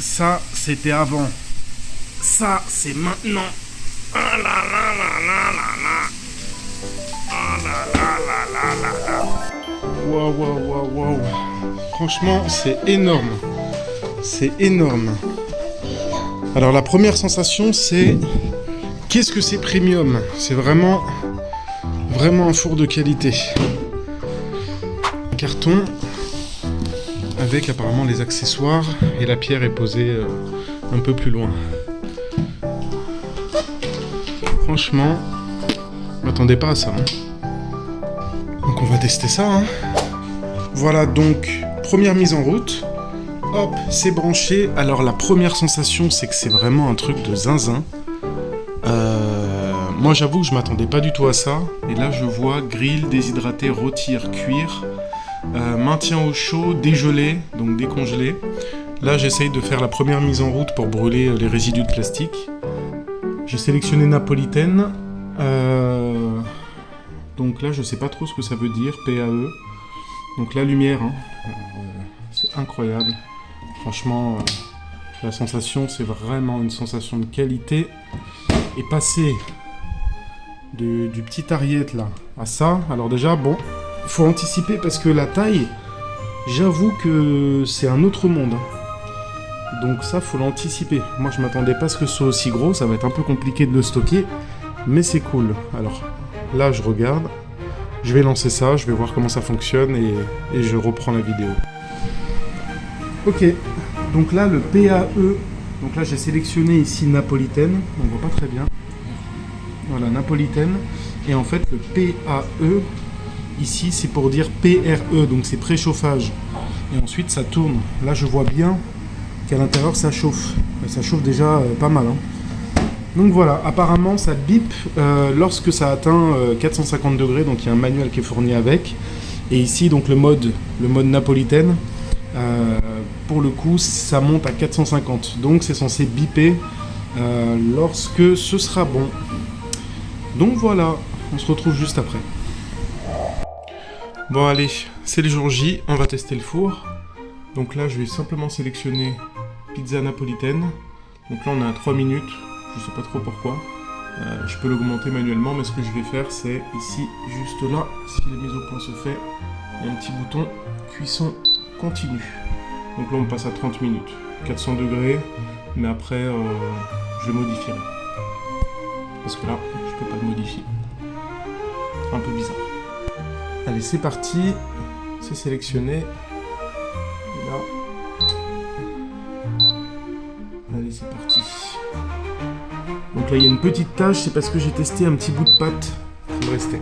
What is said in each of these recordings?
Ça, c'était avant. Ça, c'est maintenant. Ah là là là là là là. Ah là là là là là là. Waouh, waouh, waouh, waouh. Franchement, c'est énorme. C'est énorme. Alors, la première sensation, c'est... Qu'est-ce que c'est premium? C'est vraiment un four de qualité. Un carton avec apparemment les accessoires et la pierre est posée un peu plus loin. Franchement, je m'attendais pas à ça. Donc on va tester ça. Voilà donc, première mise en route. Hop, c'est branché. Alors la première sensation, c'est que c'est vraiment un truc de zinzin. Moi j'avoue que je m'attendais pas du tout à ça. Et là je vois grill, déshydraté, rôtir, cuire, maintien au chaud, dégelé, donc décongelé. Là j'essaye de faire la première mise en route pour brûler les résidus de plastique. J'ai sélectionné napolitaine. Donc là je sais pas trop ce que ça veut dire, PAE. Donc la lumière, c'est incroyable. Franchement, la sensation c'est vraiment une sensation de qualité. Et passer du petit Ariette là à ça, alors déjà bon, faut anticiper parce que la taille, j'avoue que c'est un autre monde. Donc ça faut l'anticiper. Moi je m'attendais pas à ce que ce soit aussi gros, ça va être un peu compliqué de le stocker, mais c'est cool. Alors là je regarde, je vais lancer ça, je vais voir comment ça fonctionne et je reprends la vidéo. Ok, donc là le PAE, donc là j'ai sélectionné ici napolitaine, on voit pas très bien. Voilà, napolitaine. Et en fait, le PAE, ici, c'est pour dire PRE, donc c'est préchauffage. Et ensuite, ça tourne. Là, je vois bien qu'à l'intérieur, ça chauffe. Et ça chauffe déjà pas mal. Donc voilà, apparemment, ça bip lorsque ça atteint 450 degrés. Donc il y a un manuel qui est fourni avec. Et ici, donc le mode napolitaine, pour le coup, ça monte à 450. Donc c'est censé biper lorsque ce sera bon. Donc voilà, on se retrouve juste après. Bon allez, c'est le jour J, on va tester le four. Donc là je vais simplement sélectionner pizza napolitaine. Donc là on est à 3 minutes, je sais pas trop pourquoi. Je peux l'augmenter manuellement, mais ce que je vais faire c'est ici, juste là, si la mise au point se fait, il y a un petit bouton cuisson continue. Donc là on passe à 30 minutes, 400 degrés, mais après je modifierai. Parce que là, je peux pas le modifier. Un peu bizarre. Allez, c'est parti. C'est sélectionné. Et là. Allez, c'est parti. Donc là, il y a une petite tache. C'est parce que j'ai testé un petit bout de pâte qui me restait.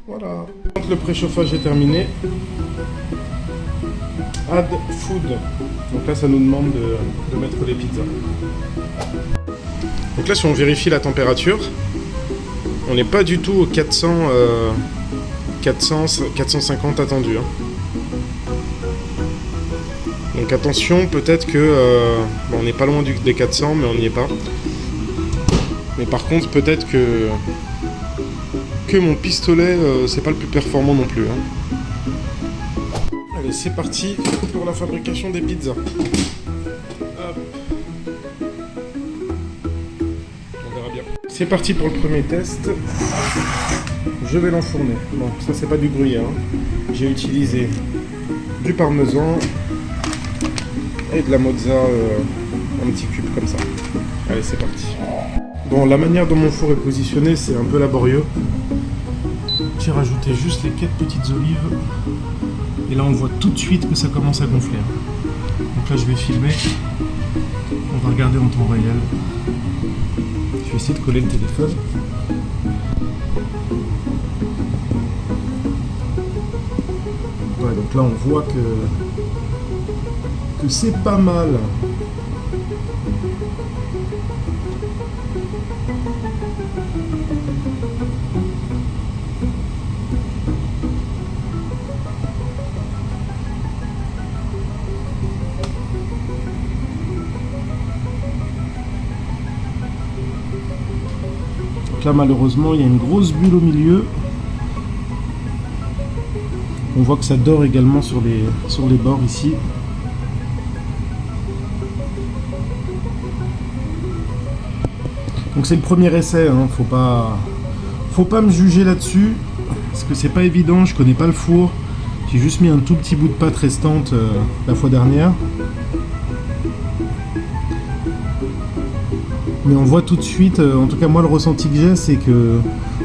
Voilà. Quand le préchauffage est terminé, add food. Donc là, ça nous demande de mettre les pizzas. Donc là, si on vérifie la température, on n'est pas du tout aux 450 attendus. Donc attention, peut-être que... bon, on n'est pas loin des 400, mais on n'y est pas. Mais par contre, peut-être que mon pistolet, c'est pas le plus performant non plus. Allez, c'est parti pour la fabrication des pizzas. C'est parti pour le premier test. Je vais l'enfourner. Bon, ça c'est pas du gruyère. J'ai utilisé du parmesan et de la mozza en petits cubes comme ça. Allez, c'est parti. Bon, la manière dont mon four est positionné, c'est un peu laborieux. J'ai rajouté juste les 4 petites olives. Et là, on voit tout de suite que ça commence à gonfler. Donc là, je vais filmer. On va regarder en temps réel. Je vais essayer de coller le téléphone. Ouais, donc là on voit que c'est pas mal. Là malheureusement il y a une grosse bulle au milieu. On voit que ça dort également sur les bords ici. Donc c'est le premier essai, hein. Faut pas me juger là-dessus, parce que c'est pas évident, je connais pas le four. J'ai juste mis un tout petit bout de pâte restante la fois dernière. Mais on voit tout de suite, en tout cas moi le ressenti que j'ai, c'est que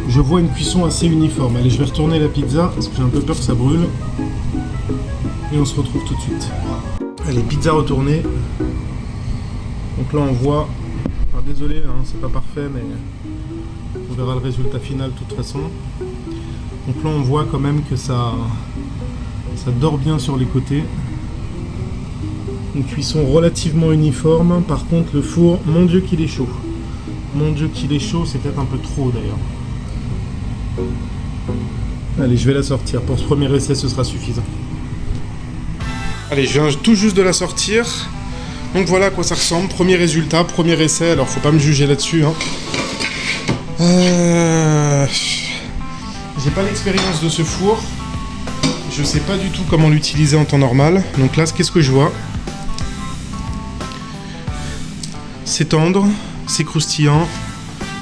je vois une cuisson assez uniforme. Allez, je vais retourner la pizza, parce que j'ai un peu peur que ça brûle. Et on se retrouve tout de suite. Allez, pizza retournée. Donc là on voit, enfin, désolé, hein, c'est pas parfait, mais on verra le résultat final de toute façon. Donc là on voit quand même que ça dort bien sur les côtés. Une cuisson relativement uniforme. Par contre le four, mon Dieu qu'il est chaud. Mon Dieu qu'il est chaud, c'est peut-être un peu trop d'ailleurs. Allez, je vais la sortir. Pour ce premier essai, ce sera suffisant. Allez, je viens tout juste de la sortir. Donc voilà à quoi ça ressemble. Premier résultat, premier essai. Alors faut pas me juger là-dessus, hein. J'ai pas l'expérience de ce four. Je sais pas du tout comment l'utiliser en temps normal. Donc là, qu'est-ce que je vois? C'est tendre, c'est croustillant.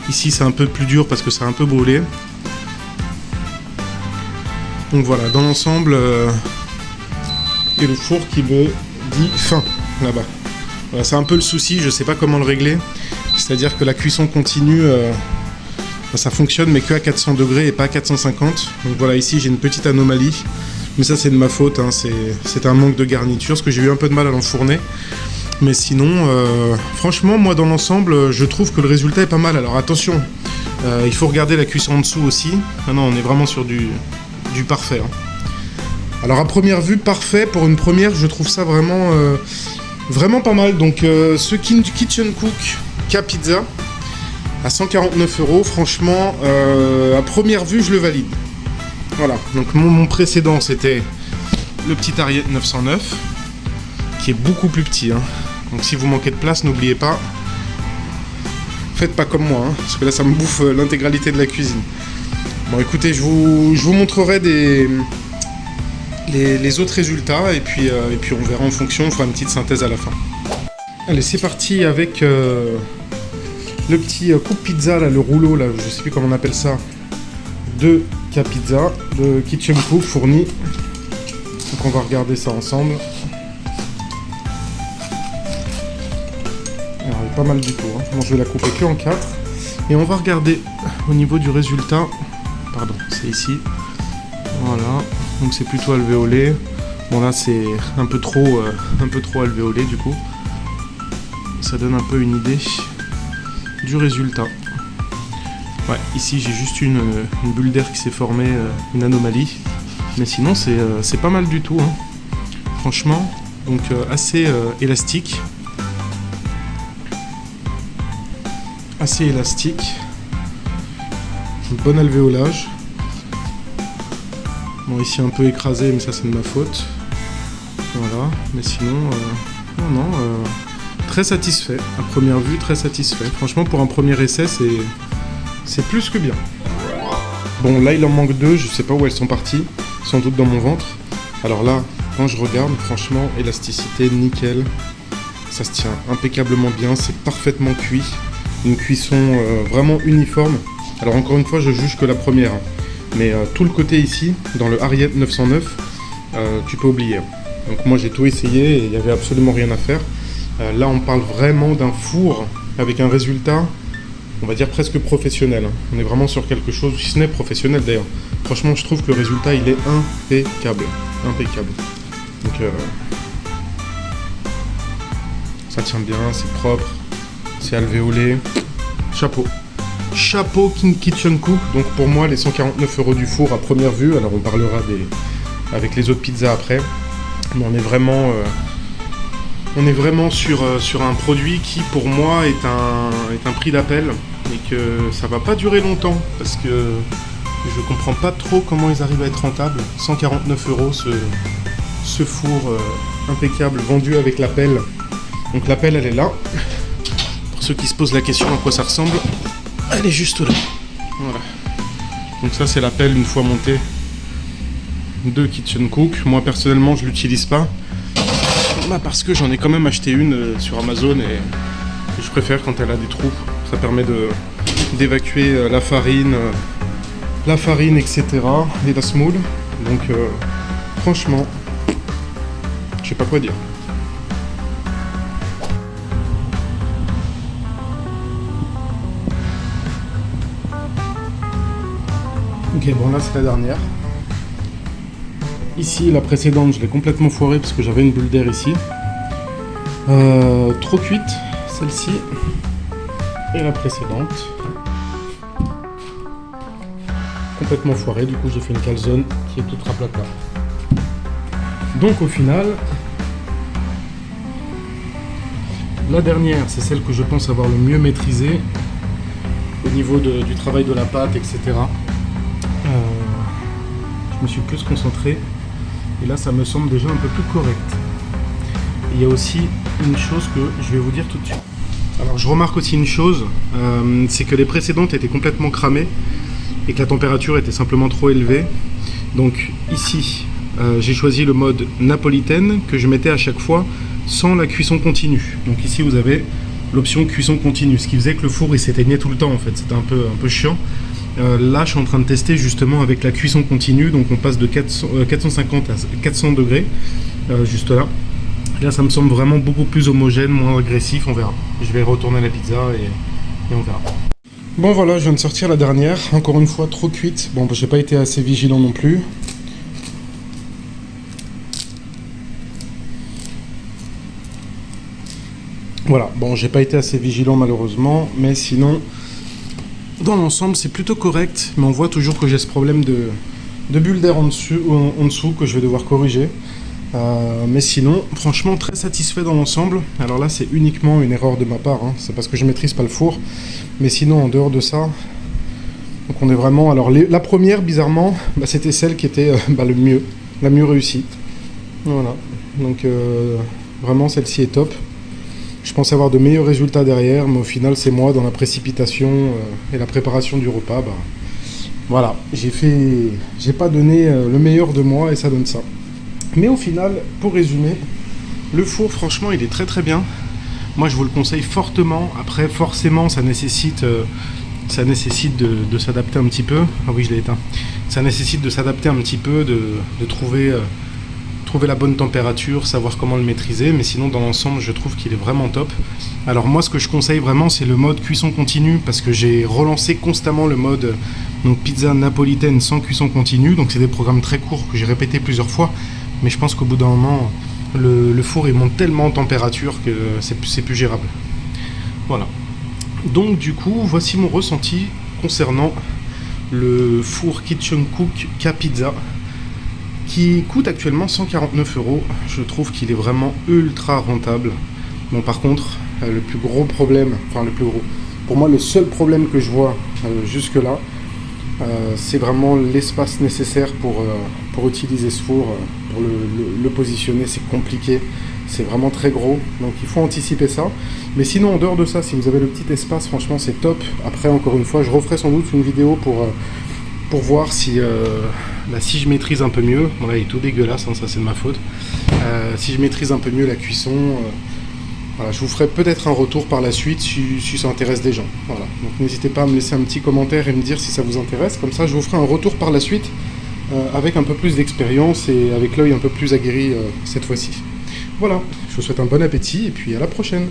Ici, c'est un peu plus dur parce que c'est un peu brûlé. Donc voilà, dans l'ensemble, il y a le four qui me dit fin, là-bas. Voilà, c'est un peu le souci, je sais pas comment le régler. C'est-à-dire que la cuisson continue, ça fonctionne, mais que à 400 degrés et pas à 450. Donc voilà, ici, j'ai une petite anomalie. Mais ça, c'est de ma faute, hein. C'est un manque de garniture, parce que j'ai eu un peu de mal à l'enfourner. Mais sinon, franchement, moi dans l'ensemble, je trouve que le résultat est pas mal. Alors attention, il faut regarder la cuisson en dessous aussi. Ah non, on est vraiment sur du parfait, hein. Alors à première vue, parfait. Pour une première, je trouve ça vraiment, vraiment pas mal. Donc ce Kitchen Cook K-Pizza à 149 €, franchement, à première vue, je le valide. Voilà, donc mon précédent, c'était le petit Ariete 909, qui est beaucoup plus petit, hein. Donc si vous manquez de place, n'oubliez pas, faites pas comme moi, hein, parce que là ça me bouffe l'intégralité de la cuisine. Bon écoutez, je vous montrerai les autres résultats, et puis on verra en fonction, on fera une petite synthèse à la fin. Allez, c'est parti avec le petit coupe pizza, là, le rouleau, là, je sais plus comment on appelle ça, de K-Pizza, de Kitchen Cook fourni. Donc on va regarder ça ensemble. Alors, elle est pas mal du tout, hein. Bon, je vais la couper que en 4. Et on va regarder au niveau du résultat. Pardon, c'est ici. Voilà. Donc c'est plutôt alvéolé. Bon là c'est un peu trop alvéolé du coup. Ça donne un peu une idée du résultat. Ouais, ici j'ai juste une bulle d'air qui s'est formée, une anomalie. Mais sinon c'est pas mal du tout, hein. Franchement, donc assez élastique. Assez élastique. Un bon alvéolage. Bon, ici un peu écrasé, mais ça c'est de ma faute. Voilà, mais sinon, non, très satisfait. À première vue, très satisfait. Franchement, pour un premier essai, c'est plus que bien. Bon, là il en manque 2, je sais pas où elles sont parties. Sans doute dans mon ventre. Alors là, quand je regarde, franchement, élasticité, nickel. Ça se tient impeccablement bien, c'est parfaitement cuit. Une cuisson vraiment uniforme. Alors encore une fois, je juge que la première. Hein. Mais tout le côté ici, dans le Ariete 909, tu peux oublier. Donc moi j'ai tout essayé et il n'y avait absolument rien à faire. Là on parle vraiment d'un four avec un résultat, on va dire presque professionnel. On est vraiment sur quelque chose, si ce n'est professionnel d'ailleurs. Franchement je trouve que le résultat il est impeccable. Impeccable. Donc ça tient bien, c'est propre, c'est alvéolé. Chapeau. Chapeau Kitchen Cook. Donc pour moi les 149 € du four à première vue, alors on parlera avec les autres pizzas après, mais on est vraiment sur un produit qui pour moi est un prix d'appel et que ça va pas durer longtemps parce que je comprends pas trop comment ils arrivent à être rentables. 149 € ce four impeccable vendu avec l'appel. Donc l'appel elle est là. Pour ceux qui se posent la question à quoi ça ressemble, elle est juste là. Voilà. Donc ça c'est l'appel une fois monté de Kitchen Cook. Moi personnellement je l'utilise pas. Bah, parce que j'en ai quand même acheté une sur Amazon et je préfère quand elle a des trous. Ça permet d'évacuer la farine, etc. et la semoule. Donc franchement, je sais pas quoi dire. Ok, bon là c'est la dernière. Ici, la précédente, je l'ai complètement foirée parce que j'avais une bulle d'air ici. Trop cuite, celle-ci. Et la précédente. Complètement foirée, du coup j'ai fait une calzone qui est toute raplapla. Donc au final, la dernière, c'est celle que je pense avoir le mieux maîtrisée au niveau du travail de la pâte, etc. Je me suis plus concentré et là ça me semble déjà un peu plus correct. Il y a aussi une chose que je vais vous dire tout de suite. Alors je remarque aussi une chose, c'est que les précédentes étaient complètement cramées et que la température était simplement trop élevée. Donc ici, j'ai choisi le mode napolitaine que je mettais à chaque fois sans la cuisson continue. Donc ici vous avez l'option cuisson continue, ce qui faisait que le four il s'éteignait tout le temps en fait, c'était un peu chiant. Là je suis en train de tester justement avec la cuisson continue, donc on passe de 450 à 400 degrés, juste là. Là ça me semble vraiment beaucoup plus homogène, moins agressif, on verra. Je vais retourner la pizza et on verra. Bon voilà, je viens de sortir la dernière, encore une fois trop cuite. Bon, j'ai pas été assez vigilant non plus. Voilà, bon, j'ai pas été assez vigilant malheureusement, mais sinon, dans l'ensemble, c'est plutôt correct. Mais on voit toujours que j'ai ce problème de bulle d'air en dessous que je vais devoir corriger. Mais sinon, franchement, très satisfait dans l'ensemble. Alors là, c'est uniquement une erreur de ma part, hein. C'est parce que je maîtrise pas le four. Mais sinon, en dehors de ça, donc on est vraiment... Alors la première, bizarrement, bah, c'était celle qui était la mieux réussie. Voilà, donc vraiment, celle-ci est top. Je pense avoir de meilleurs résultats derrière, mais au final, c'est moi, dans la précipitation et la préparation du repas, bah, voilà, j'ai pas donné le meilleur de moi et ça donne ça. Mais au final, pour résumer, le four, franchement, il est très très bien. Moi, je vous le conseille fortement. Après, forcément, ça nécessite de s'adapter un petit peu. Ah oui, je l'ai éteint. Ça nécessite de s'adapter un petit peu, de trouver la bonne température, savoir comment le maîtriser. Mais sinon, dans l'ensemble, je trouve qu'il est vraiment top. Alors moi, ce que je conseille vraiment, c'est le mode cuisson continue, parce que j'ai relancé constamment le mode donc pizza napolitaine sans cuisson continue. Donc c'est des programmes très courts que j'ai répété plusieurs fois. Mais je pense qu'au bout d'un moment, le four il monte tellement en température que c'est plus gérable. Voilà. Donc du coup, voici mon ressenti concernant le four Kitchen Cook K-Pizza qui coûte actuellement 149 €. Je trouve qu'il est vraiment ultra rentable. Bon, par contre, le plus gros problème, enfin le plus gros, pour moi le seul problème que je vois jusque là, c'est vraiment l'espace nécessaire pour utiliser ce four, pour le positionner. C'est compliqué, c'est vraiment très gros, donc il faut anticiper ça. Mais sinon, en dehors de ça, si vous avez le petit espace, franchement c'est top. Après, encore une fois, je referai sans doute une vidéo pour voir si je maîtrise un peu mieux. Bon là il est tout dégueulasse, hein, ça c'est de ma faute. Si je maîtrise un peu mieux la cuisson, voilà, je vous ferai peut-être un retour par la suite si ça intéresse des gens. Voilà. Donc n'hésitez pas à me laisser un petit commentaire et me dire si ça vous intéresse. Comme ça, je vous ferai un retour par la suite avec un peu plus d'expérience et avec l'œil un peu plus aguerri cette fois-ci. Voilà, je vous souhaite un bon appétit et puis à la prochaine.